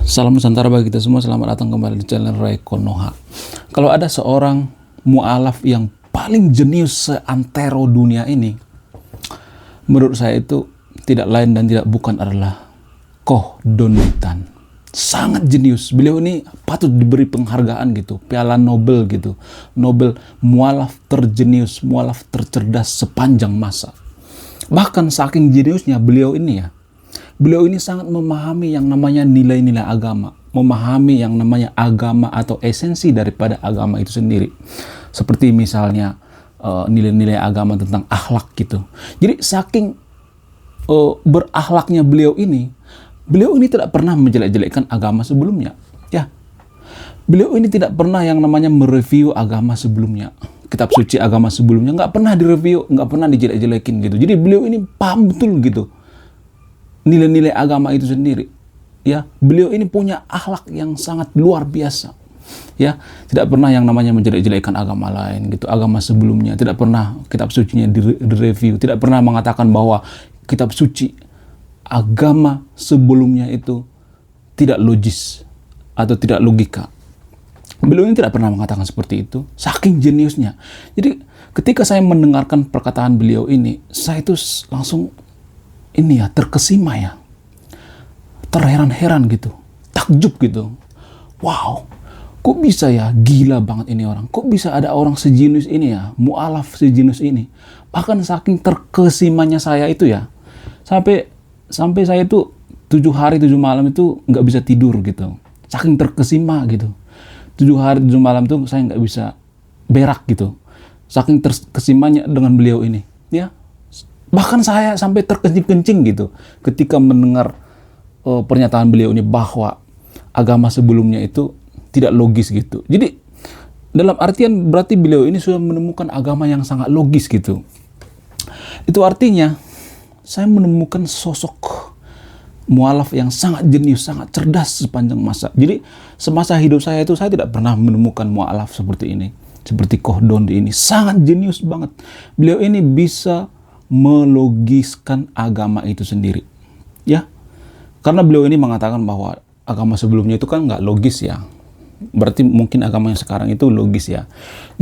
Salam Nusantara bagi kita semua, selamat datang kembali di channel Ray Konoha. Kalau ada seorang mu'alaf yang paling jenius seantero dunia ini, menurut saya itu tidak lain dan tidak bukan adalah Koh Don Witan. Sangat jenius, beliau ini patut diberi penghargaan gitu, piala Nobel gitu. Nobel mu'alaf terjenius, mu'alaf tercerdas sepanjang masa. Bahkan saking jeniusnya beliau ini ya, beliau ini sangat memahami yang namanya nilai-nilai agama, memahami yang namanya agama atau esensi daripada agama itu sendiri. Seperti misalnya nilai-nilai agama tentang akhlak gitu. Jadi saking berakhlaknya beliau ini tidak pernah menjelek-jelekkan agama sebelumnya. Ya, beliau ini tidak pernah yang namanya mereview agama sebelumnya. Kitab suci agama sebelumnya nggak pernah direview, nggak pernah dijelek-jelekin gitu. Jadi beliau ini paham betul gitu nilai-nilai agama itu sendiri. Ya, beliau ini punya akhlak yang sangat luar biasa. Ya, tidak pernah yang namanya menjelek-jelekkan agama lain gitu, agama sebelumnya. Tidak pernah kitab sucinya direview, tidak pernah mengatakan bahwa kitab suci agama sebelumnya itu tidak logis atau tidak logika. Beliau ini tidak pernah mengatakan seperti itu, saking jeniusnya. Jadi ketika saya mendengarkan perkataan beliau ini, saya itu langsung terkesima ya, terheran-heran gitu, takjub gitu. Wow, kok bisa ya, gila banget ini orang. Kok bisa ada orang sejenius ini ya, mu'alaf sejenius ini. Bahkan saking terkesimanya saya itu ya, sampai saya itu 7 hari 7 malam itu nggak bisa tidur gitu. Saking terkesima gitu. 7 hari 7 malam itu saya nggak bisa berak gitu. Saking terkesimanya dengan beliau ini. Ya, bahkan saya sampai terkencing-kencing gitu ketika mendengar pernyataan beliau ini bahwa agama sebelumnya itu tidak logis gitu. Jadi dalam artian berarti beliau ini sudah menemukan agama yang sangat logis gitu. Itu artinya saya menemukan sosok mu'alaf yang sangat jenius, sangat cerdas sepanjang masa. Jadi semasa hidup saya itu saya tidak pernah menemukan mu'alaf seperti ini. Seperti Koh Don ini, sangat jenius banget. Beliau ini bisa melogiskan agama itu sendiri, ya, karena beliau ini mengatakan bahwa agama sebelumnya itu kan nggak logis ya, berarti mungkin agama yang sekarang itu logis ya.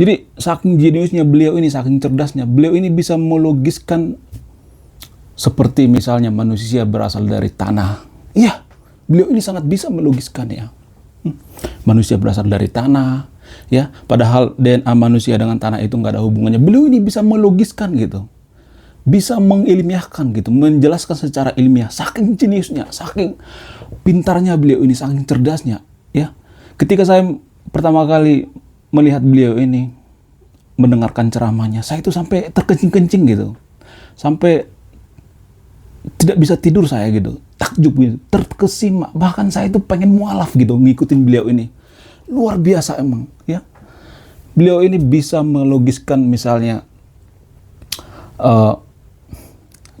Jadi saking jeniusnya beliau ini, saking cerdasnya beliau ini bisa melogiskan seperti misalnya manusia berasal dari tanah. Iya, beliau ini sangat bisa melogiskan ya. Manusia berasal dari tanah, ya, padahal DNA manusia dengan tanah itu nggak ada hubungannya. Beliau ini bisa melogiskan gitu, bisa mengilmiahkan gitu, menjelaskan secara ilmiah. Saking jeniusnya, saking pintarnya beliau ini, saking cerdasnya, ya. Ketika saya pertama kali melihat beliau ini, mendengarkan ceramahnya, saya itu sampai terkencing-kencing gitu, sampai tidak bisa tidur saya gitu, takjub gitu, terkesima. Bahkan saya itu pengen mualaf gitu ngikutin beliau ini. Luar biasa emang, ya. Beliau ini bisa melogiskan misalnya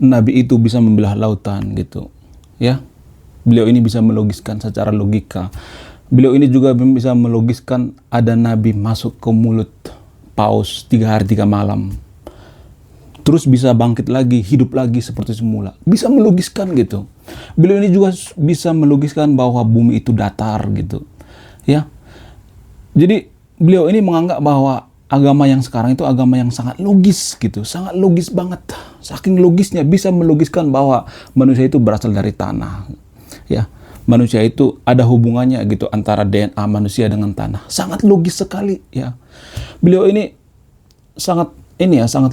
Nabi itu bisa membelah lautan gitu, ya. Beliau ini bisa melogiskan secara logika. Beliau ini juga bisa melogiskan ada Nabi masuk ke mulut paus 3 hari 3 malam, terus bisa bangkit lagi, hidup lagi seperti semula. Bisa melogiskan gitu. Beliau ini juga bisa melogiskan bahwa bumi itu datar gitu, ya. Jadi beliau ini menganggap bahwa agama yang sekarang itu agama yang sangat logis gitu, sangat logis banget. Saking logisnya bisa melogiskan bahwa manusia itu berasal dari tanah. Ya, manusia itu ada hubungannya gitu antara DNA manusia dengan tanah. Sangat logis sekali ya. Beliau ini sangat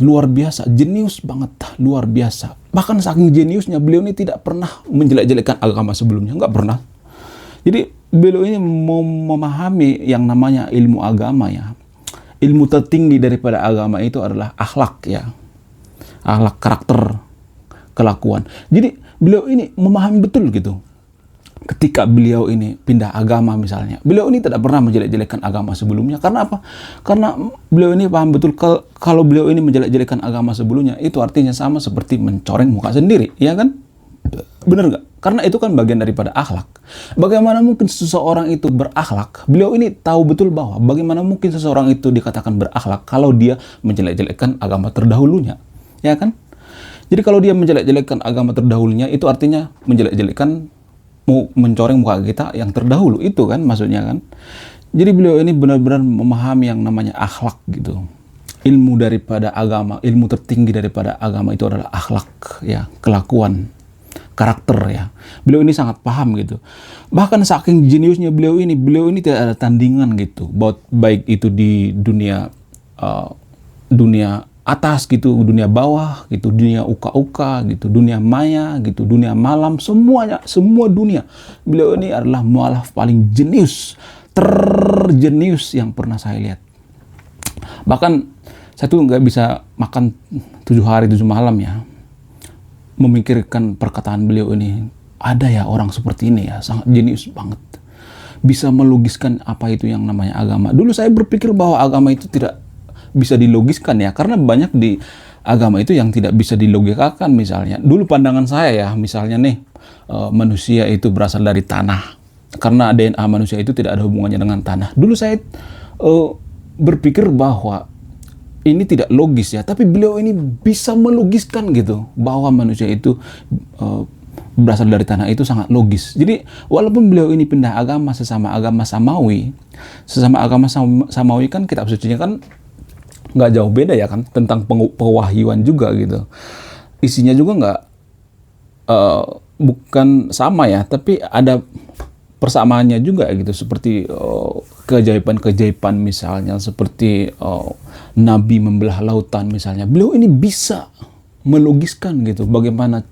luar biasa, jenius banget, luar biasa. Bahkan saking jeniusnya beliau ini tidak pernah menjelek-jelekkan agama sebelumnya, nggak pernah. Jadi beliau ini memahami yang namanya ilmu agama ya. Ilmu tertinggi daripada agama itu adalah akhlak ya. Akhlak, karakter, kelakuan. Jadi beliau ini memahami betul gitu. Ketika beliau ini pindah agama misalnya, beliau ini tidak pernah menjelek-jelekkan agama sebelumnya. Karena apa? Karena beliau ini paham betul kalau beliau ini menjelek-jelekkan agama sebelumnya, itu artinya sama seperti mencoreng muka sendiri, ya kan? Bener nggak? Karena itu kan bagian daripada akhlak. Bagaimana mungkin seseorang itu berakhlak? Beliau ini tahu betul bahwa bagaimana mungkin seseorang itu dikatakan berakhlak kalau dia menjelek-jelekkan agama terdahulunya, ya kan? Jadi kalau dia menjelek-jelekkan agama terdahulunya, itu artinya menjelek-jelekkan mau mencoreng muka kita yang terdahulu, itu kan maksudnya kan. Jadi beliau ini benar-benar memahami yang namanya akhlak gitu. Ilmu daripada agama, ilmu tertinggi daripada agama itu adalah akhlak ya, kelakuan, karakter ya. Beliau ini sangat paham gitu. Bahkan saking jeniusnya beliau ini tidak ada tandingan gitu. Baik itu di dunia dunia atas gitu, dunia bawah gitu, dunia uka-uka gitu, dunia maya gitu, dunia malam, semuanya, semua dunia. Beliau ini adalah mualaf paling jenius, terjenius yang pernah saya lihat. Bahkan saya tuh nggak bisa makan 7 hari 7 malam ya, memikirkan perkataan beliau ini. Ada ya orang seperti ini ya, sangat jenius banget. Bisa melogiskan apa itu yang namanya agama. Dulu saya berpikir bahwa agama itu tidak bisa dilogiskan ya, karena banyak di agama itu yang tidak bisa dilogikakan. Misalnya dulu pandangan saya ya, misalnya nih manusia itu berasal dari tanah, karena DNA manusia itu tidak ada hubungannya dengan tanah. Dulu saya berpikir bahwa ini tidak logis ya, tapi beliau ini bisa melogiskan gitu, bahwa manusia itu berasal dari tanah, itu sangat logis. Jadi walaupun beliau ini pindah agama, sesama agama Samawi kan kitab sucinya kan nggak jauh beda ya kan, tentang pewahyuan juga gitu. Isinya juga nggak bukan sama ya, tapi ada persamaannya juga gitu, seperti keajaiban-keajaiban misalnya, seperti Nabi membelah lautan misalnya. Beliau ini bisa melogiskan gitu, bagaimana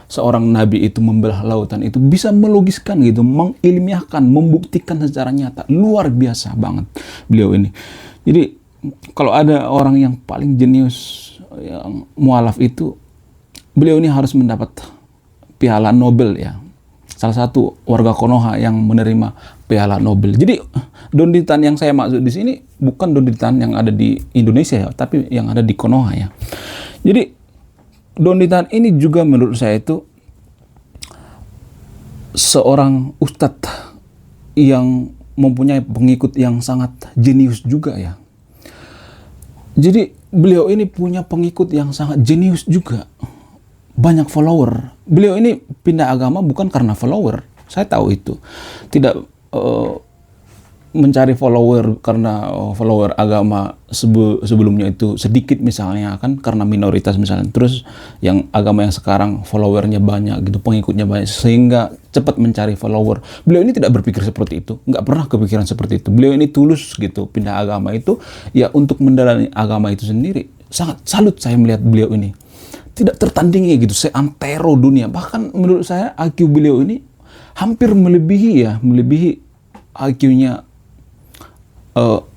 seorang Nabi itu membelah lautan, itu bisa melogiskan gitu, mengilmiahkan, membuktikan secara nyata. Luar biasa banget beliau ini. Jadi kalau ada orang yang paling jenius, yang mualaf itu, beliau ini harus mendapat piala Nobel ya. Salah satu warga Konoha yang menerima piala Nobel. Jadi Donditan yang saya maksud di sini bukan Donditan yang ada di Indonesia ya, tapi yang ada di Konoha ya. Jadi Donditan ini juga menurut saya itu seorang ustadz yang mempunyai pengikut yang sangat jenius juga ya. Jadi beliau ini punya pengikut yang sangat jenius juga. Banyak follower. Beliau ini pindah agama bukan karena follower. Saya tahu itu. Tidak mencari follower karena follower agama sebelumnya itu sedikit misalnya kan, karena minoritas misalnya. Terus yang agama yang sekarang followernya banyak gitu, pengikutnya banyak, sehingga cepat mencari follower. Beliau ini tidak berpikir seperti itu, nggak pernah kepikiran seperti itu. Beliau ini tulus gitu, pindah agama itu ya untuk mendalami agama itu sendiri. Sangat salut saya melihat beliau ini. Tidak tertandingi gitu, seantero dunia. Bahkan menurut saya IQ beliau ini hampir melebihi IQ-nya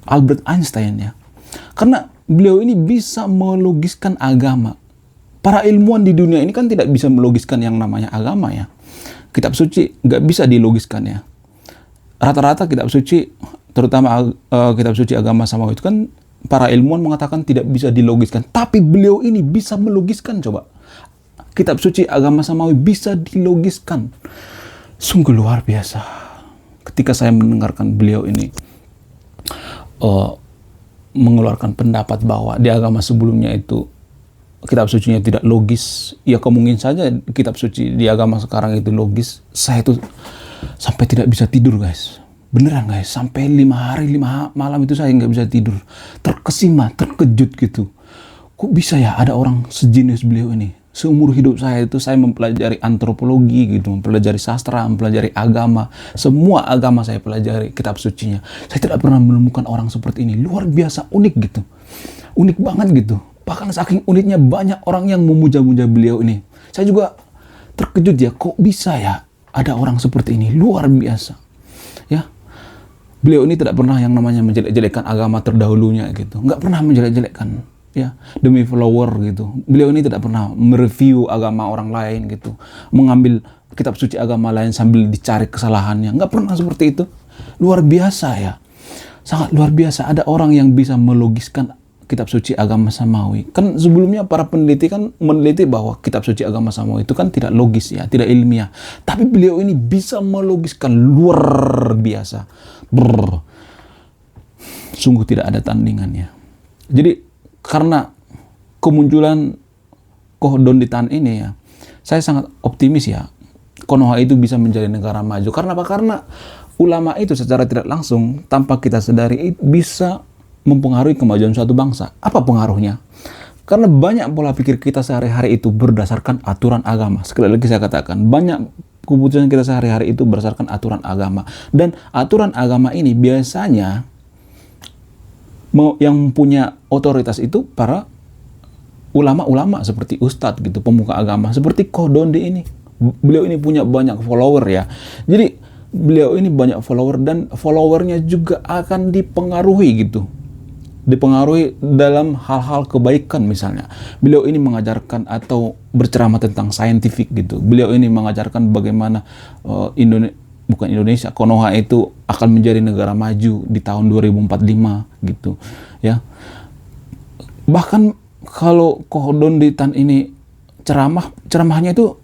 Albert Einstein ya. Karena beliau ini bisa melogiskan agama. Para ilmuwan di dunia ini kan tidak bisa melogiskan yang namanya agama ya. Kitab suci nggak bisa dilogiskan ya. Rata-rata kitab suci, terutama kitab suci agama Samawi itu kan para ilmuwan mengatakan tidak bisa dilogiskan. Tapi beliau ini bisa melogiskan, coba. Kitab suci agama Samawi bisa dilogiskan. Sungguh luar biasa. Ketika saya mendengarkan beliau ini mengeluarkan pendapat bahwa di agama sebelumnya itu kitab sucinya tidak logis, ya kemungkinan saja kitab suci di agama sekarang itu logis. Saya tuh sampai tidak bisa tidur guys, beneran guys, sampai 5 hari 5 malam itu saya nggak bisa tidur, terkesima, terkejut gitu. Kok bisa ya ada orang sejenius beliau ini? Seumur hidup saya itu saya mempelajari antropologi gitu, mempelajari sastra, mempelajari agama, semua agama saya pelajari kitab sucinya. Saya tidak pernah menemukan orang seperti ini. Luar biasa, unik gitu. Unik banget gitu. Bahkan saking uniknya banyak orang yang memuja-muja beliau ini. Saya juga terkejut ya, kok bisa ya ada orang seperti ini. Luar biasa. Ya. Beliau ini tidak pernah yang namanya menjelek-jelekkan agama terdahulunya gitu. Nggak pernah menjelek-jelekkan. Ya, demi follower gitu. Beliau ini tidak pernah mereview agama orang lain gitu, mengambil kitab suci agama lain sambil dicari kesalahannya. Nggak pernah seperti itu. Luar biasa ya, sangat luar biasa. Ada orang yang bisa melogiskan kitab suci agama Samawi. Kan sebelumnya para peneliti kan meneliti bahwa kitab suci agama Samawi itu kan tidak logis ya, tidak ilmiah. Tapi beliau ini bisa melogiskan, luar biasa. Sungguh tidak ada tandingannya. Jadi karena kemunculan Koh Donditan ini ya, saya sangat optimis ya. Konoha itu bisa menjadi negara maju. Karena apa? Karena ulama itu secara tidak langsung, tanpa kita sadari, bisa mempengaruhi kemajuan suatu bangsa. Apa pengaruhnya? Karena banyak pola pikir kita sehari-hari itu berdasarkan aturan agama. Sekali lagi saya katakan, banyak keputusan kita sehari-hari itu berdasarkan aturan agama. Dan aturan agama ini biasanya yang punya otoritas itu para ulama-ulama seperti ustadz gitu, pemuka agama. Seperti Koh Donde ini. Beliau ini punya banyak follower ya. Jadi beliau ini banyak follower dan followernya juga akan dipengaruhi gitu. Dipengaruhi dalam hal-hal kebaikan misalnya. Beliau ini mengajarkan atau berceramah tentang saintifik gitu. Beliau ini mengajarkan bagaimana Konoha itu akan menjadi negara maju di tahun 2045 gitu ya. Bahkan kalau Koh Donde Tan ini ceramahnya itu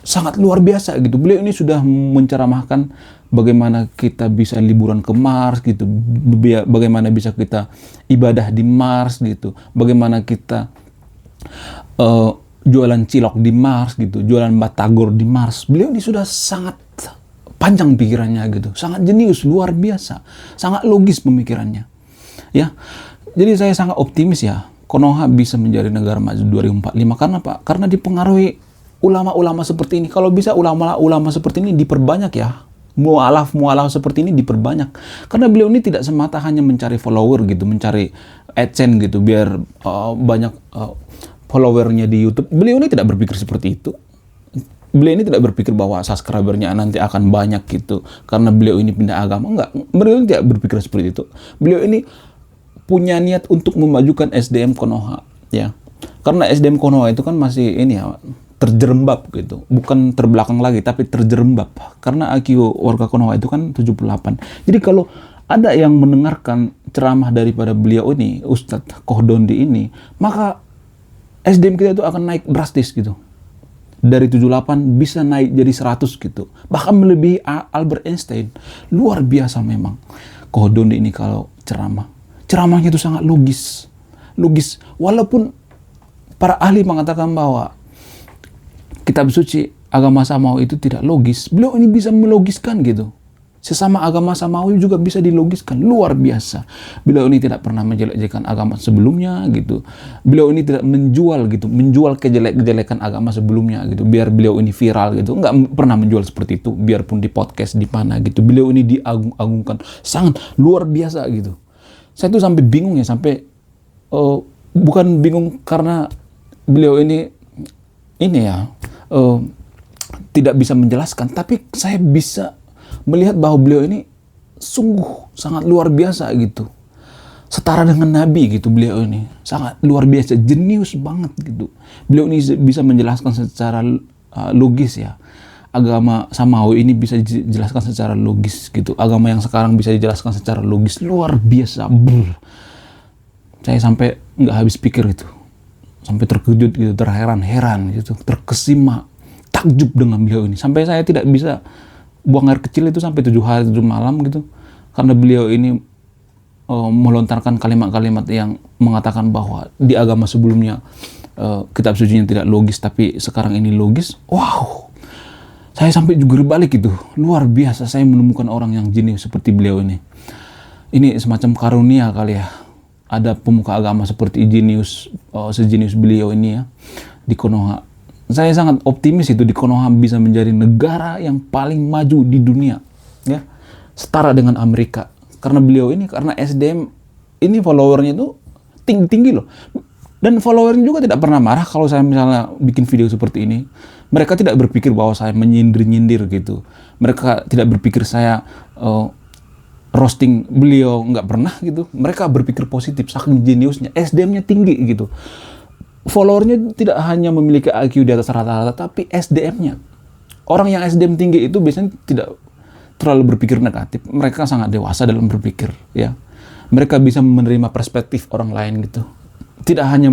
sangat luar biasa gitu. Beliau ini sudah menceramahkan bagaimana kita bisa liburan ke Mars gitu, bagaimana bisa kita ibadah di Mars gitu, bagaimana kita jualan cilok di Mars gitu, jualan batagor di Mars. Beliau ini sudah sangat panjang pikirannya gitu, sangat jenius, luar biasa, sangat logis pemikirannya. Ya, jadi saya sangat optimis ya, Konoha bisa menjadi negara maju 2045. Karena apa? Karena dipengaruhi ulama-ulama seperti ini. Kalau bisa ulama-ulama seperti ini diperbanyak ya. Mu'alaf seperti ini diperbanyak. Karena beliau ini tidak semata hanya mencari follower gitu, mencari AdSense gitu, biar banyak followernya di YouTube. Beliau ini tidak berpikir seperti itu. Beliau ini tidak berpikir bahwa subscribernya nanti akan banyak gitu, karena beliau ini pindah agama. Enggak, beliau ini tidak berpikir seperti itu. Beliau ini punya niat untuk memajukan SDM Konoha ya. Karena SDM Konoha itu kan masih ini ya, terjerembab gitu, bukan terbelakang lagi tapi terjerembab, karena IQ warga Konoha itu kan 78. Jadi kalau ada yang mendengarkan ceramah daripada beliau ini, Ustadz Koh Donde ini, maka SDM kita itu akan naik drastis gitu, dari 78 bisa naik jadi 100 gitu, bahkan melebihi Albert Einstein. Luar biasa memang Koh Donde ini kalau ceramahnya itu sangat logis, walaupun para ahli mengatakan bahwa kitab suci agama Samawi itu tidak logis, beliau ini bisa melogiskan gitu. Sesama agama Samawi juga bisa dilogiskan, luar biasa. Beliau ini tidak pernah menjelek-jelekan agama sebelumnya gitu. Beliau ini tidak menjual kejelek-kejelekan agama sebelumnya gitu, biar beliau ini viral gitu. Nggak pernah menjual seperti itu, biarpun di podcast di mana gitu. Beliau ini diagung-agungkan, sangat luar biasa gitu. Saya tuh sampai bingung ya, bukan bingung karena beliau ini ya tidak bisa menjelaskan, tapi saya bisa melihat bahwa beliau ini sungguh sangat luar biasa gitu, setara dengan Nabi gitu. Beliau ini sangat luar biasa, jenius banget gitu. Beliau ini bisa menjelaskan secara logis ya. Agama Samawi ini bisa dijelaskan secara logis gitu. Agama yang sekarang bisa dijelaskan secara logis, luar biasa. Saya sampai nggak habis pikir itu, sampai terkejut gitu, terheran-heran gitu, terkesima, takjub dengan beliau ini. Sampai saya tidak bisa buang air kecil itu sampai 7 hari 7 malam gitu, karena beliau ini melontarkan kalimat-kalimat yang mengatakan bahwa di agama sebelumnya kitab sucinya tidak logis, tapi sekarang ini logis. Wow, saya sampai juga balik itu, luar biasa. Saya menemukan orang yang jenius seperti beliau ini. Ini semacam karunia kali ya, ada pemuka agama seperti sejenius beliau ini ya di Konoha. Saya sangat optimis itu di Konoha bisa menjadi negara yang paling maju di dunia ya, setara dengan Amerika. Karena beliau ini, karena SDM ini followernya itu tinggi loh, dan followernya juga tidak pernah marah kalau saya misalnya bikin video seperti ini. Mereka tidak berpikir bahwa saya menyindir-nyindir gitu. Mereka tidak berpikir saya roasting beliau, nggak pernah gitu. Mereka berpikir positif, saking jeniusnya, SDM-nya tinggi gitu. Followernya tidak hanya memiliki IQ di atas rata-rata, tapi SDM-nya. Orang yang SDM tinggi itu biasanya tidak terlalu berpikir negatif. Mereka sangat dewasa dalam berpikir ya. Mereka bisa menerima perspektif orang lain gitu. Tidak hanya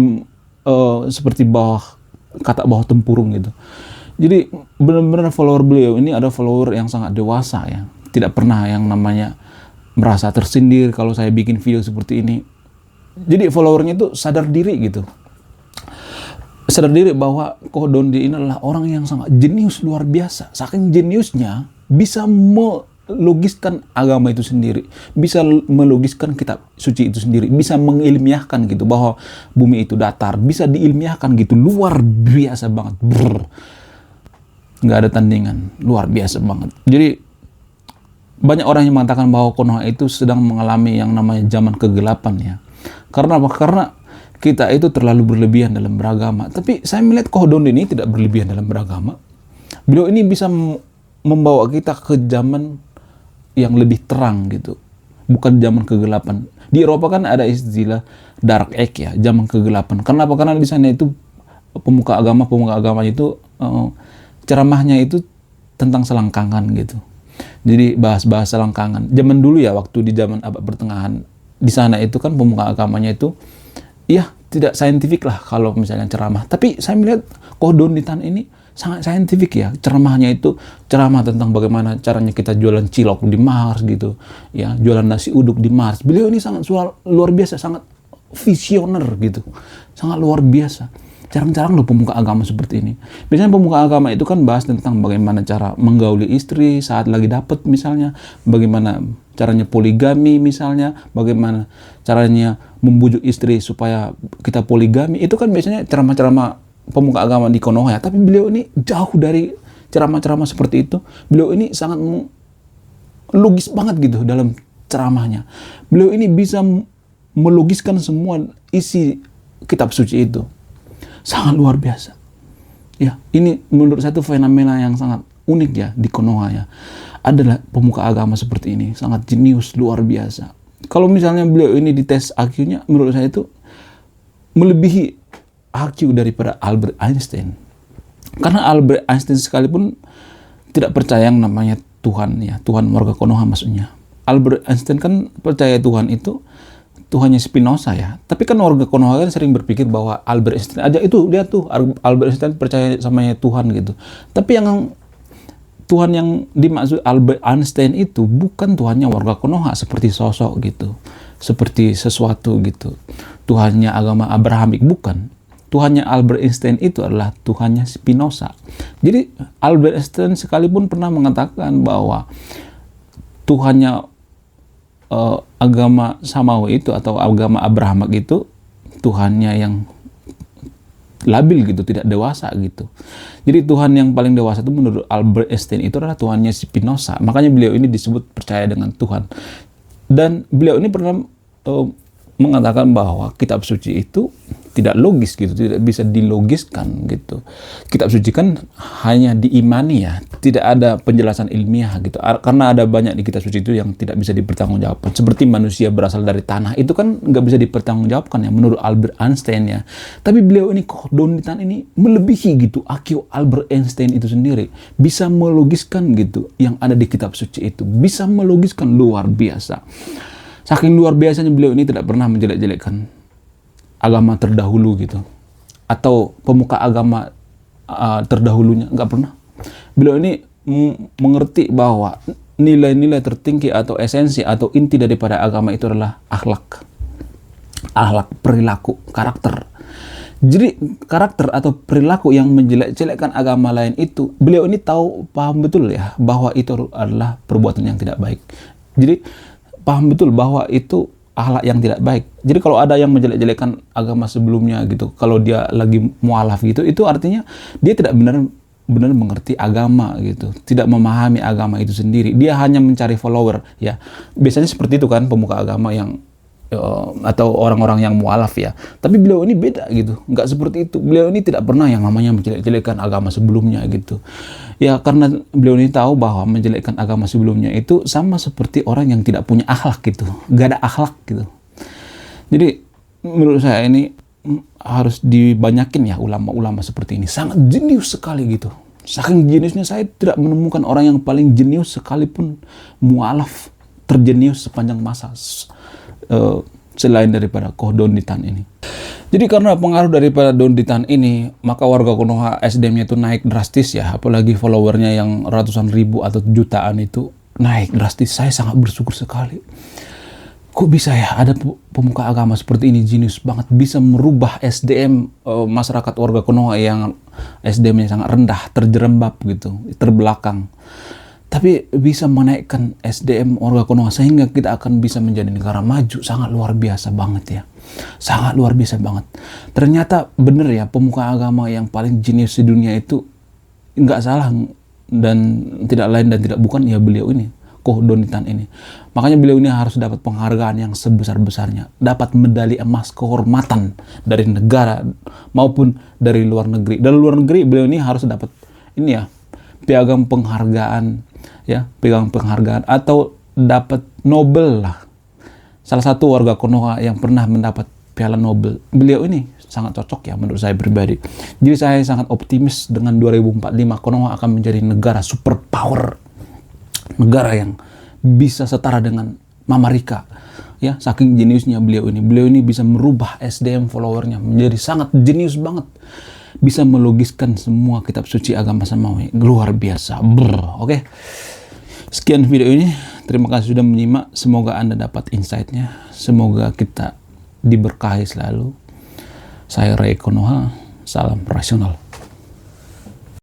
seperti bawah tempurung gitu. Jadi benar-benar follower beliau ini ada follower yang sangat dewasa ya. Tidak pernah yang namanya merasa tersindir kalau saya bikin video seperti ini. Jadi followernya itu sadar diri gitu. sadar diri bahwa Koh Dondi ini adalah orang yang sangat jenius luar biasa. Saking jeniusnya bisa melogiskan agama itu sendiri, bisa melogiskan kitab suci itu sendiri, bisa mengilmiahkan gitu bahwa bumi itu datar, bisa diilmiahkan gitu, luar biasa banget. Nggak ada tandingan, luar biasa banget. Jadi banyak orang yang mengatakan bahwa Konoha itu sedang mengalami yang namanya zaman kegelapan ya. Karena apa? Karena kita itu terlalu berlebihan dalam beragama. Tapi saya melihat Koh Dondi ini tidak berlebihan dalam beragama. Beliau ini bisa membawa kita ke zaman yang lebih terang gitu. Bukan zaman kegelapan. Di Eropa kan ada istilah dark age ya, zaman kegelapan. Kenapa? Karena di sana itu pemuka agama itu ceramahnya itu tentang selangkangan gitu. Jadi bahas-bahas selangkangan. Zaman dulu ya, waktu di zaman abad pertengahan, di sana itu kan pemuka agamanya itu ya tidak saintifik lah kalau misalnya ceramah. Tapi saya melihat Koh Dondi Tan ini sangat saintifik ya. Ceramahnya itu ceramah tentang bagaimana caranya kita jualan cilok di Mars gitu. Ya, jualan nasi uduk di Mars. Beliau ini sangat luar biasa, sangat visioner gitu. Sangat luar biasa. Jarang-jarang loh pemuka agama seperti ini. Biasanya pemuka agama itu kan bahas tentang bagaimana cara menggauli istri saat lagi dapet misalnya, bagaimana caranya poligami misalnya, bagaimana caranya membujuk istri supaya kita poligami. Itu kan biasanya ceramah-ceramah pemuka agama di Konoha ya. Tapi beliau ini jauh dari ceramah-ceramah seperti itu. Beliau ini sangat logis banget gitu dalam ceramahnya. Beliau ini bisa melogiskan semua isi kitab suci itu. Sangat luar biasa. Ya, ini menurut saya itu fenomena yang sangat unik ya di Konoha ya. Adalah pemuka agama seperti ini, sangat jenius luar biasa. Kalau misalnya beliau ini dites IQ-nya, menurut saya itu melebihi IQ daripada Albert Einstein. Karena Albert Einstein sekalipun tidak percaya yang namanya Tuhan ya, Tuhan warga Konoha maksudnya. Albert Einstein kan percaya Tuhan itu Tuhannya Spinoza ya. Tapi kan warga Konoha kan sering berpikir bahwa Albert Einstein aja itu dia tuh Albert Einstein percaya sama Tuhan gitu. Tapi yang Tuhan yang dimaksud Albert Einstein itu bukan Tuhannya warga Konoha seperti sosok gitu. Seperti sesuatu gitu. Tuhannya agama Abrahamik bukan. Tuhannya Albert Einstein itu adalah Tuhannya Spinoza. Jadi Albert Einstein sekalipun pernah mengatakan bahwa Tuhannya agama Samawi itu atau agama Abrahamak itu Tuhannya yang labil gitu, tidak dewasa gitu. Jadi Tuhan yang paling dewasa itu menurut Albert Einstein itu adalah Tuhannya Spinoza. Makanya beliau ini disebut percaya dengan Tuhan. Dan beliau ini pernah mengatakan bahwa kitab suci itu tidak logis gitu, tidak bisa dilogiskan gitu. Kitab suci kan hanya diimani ya, tidak ada penjelasan ilmiah gitu. Karena ada banyak di kitab suci itu yang tidak bisa dipertanggungjawabkan. Seperti manusia berasal dari tanah, itu kan nggak bisa dipertanggungjawabkan ya menurut Albert Einstein ya. Tapi beliau ini Koh Dondi Tan ini melebihi gitu IQ Albert Einstein itu sendiri. Bisa melogiskan gitu yang ada di kitab suci itu. Bisa melogiskan luar biasa. Saking luar biasanya beliau ini tidak pernah menjelek-jelekkan agama terdahulu gitu. Atau pemuka agama terdahulunya, nggak pernah. Beliau ini mengerti bahwa nilai-nilai tertinggi atau esensi atau inti daripada agama itu adalah akhlak. Akhlak, perilaku, karakter. Jadi karakter atau perilaku yang menjelek-jelekkan agama lain itu, beliau ini paham betul ya bahwa itu adalah perbuatan yang tidak baik. Jadi paham betul bahwa itu akhlak yang tidak baik. Jadi kalau ada yang menjelek-jelekan agama sebelumnya gitu, kalau dia lagi mualaf gitu, itu artinya dia tidak benar mengerti agama gitu, tidak memahami agama itu sendiri. Dia hanya mencari follower ya. Biasanya seperti itu kan pemuka agama yang atau orang-orang yang mualaf ya. Tapi beliau ini beda gitu, nggak seperti itu. Beliau ini tidak pernah yang namanya menjelek-jelekan agama sebelumnya gitu. Ya karena beliau ini tahu bahwa menjelekkan agama sebelumnya itu sama seperti orang yang tidak punya akhlak gitu, nggak ada akhlak gitu. Jadi menurut saya ini harus dibanyakin ya ulama-ulama seperti ini. Sangat jenius sekali gitu. Saking jeniusnya saya tidak menemukan orang yang paling jenius sekalipun mualaf terjenius sepanjang masa. Selain daripada Koh Dondi Tan ini. Jadi karena pengaruh daripada Dondi Tan ini, maka warga Konoha SDM-nya itu naik drastis ya, apalagi followernya yang ratusan ribu atau jutaan itu naik drastis. Saya sangat bersyukur sekali. kok bisa ya ada pemuka agama seperti ini, jenius banget, bisa merubah SDM masyarakat warga Konoha yang SDM-nya sangat rendah, terjerembab gitu, terbelakang. Tapi bisa menaikkan SDM warga Konoha sehingga kita akan bisa menjadi negara maju. Sangat luar biasa banget ya. Sangat luar biasa banget. Ternyata bener ya, pemuka agama yang paling jenius di dunia itu nggak salah dan tidak lain dan tidak bukan ya beliau ini, Koh Donitan ini. Makanya beliau ini harus dapat penghargaan yang sebesar-besarnya, dapat medali emas kehormatan dari negara maupun dari luar negeri. Dari luar negeri beliau ini harus dapat ini ya, piagam penghargaan ya, piagam penghargaan atau dapat Nobel lah. Salah satu warga Konoha yang pernah mendapat piala Nobel. Beliau ini sangat cocok ya menurut saya pribadi. Jadi saya sangat optimis dengan 2045 Konoha akan menjadi negara superpower. Negara yang bisa setara dengan Mama Rika. Ya, saking jeniusnya beliau ini. Beliau ini bisa merubah SDM followernya menjadi sangat jenius banget. Bisa melogiskan semua kitab suci agama samawi. Luar biasa. Oke. Sekian video ini. Terima kasih sudah menyimak. Semoga Anda dapat insight-nya. Semoga kita diberkahi selalu. Saya Ray Konoha. Salam rasional.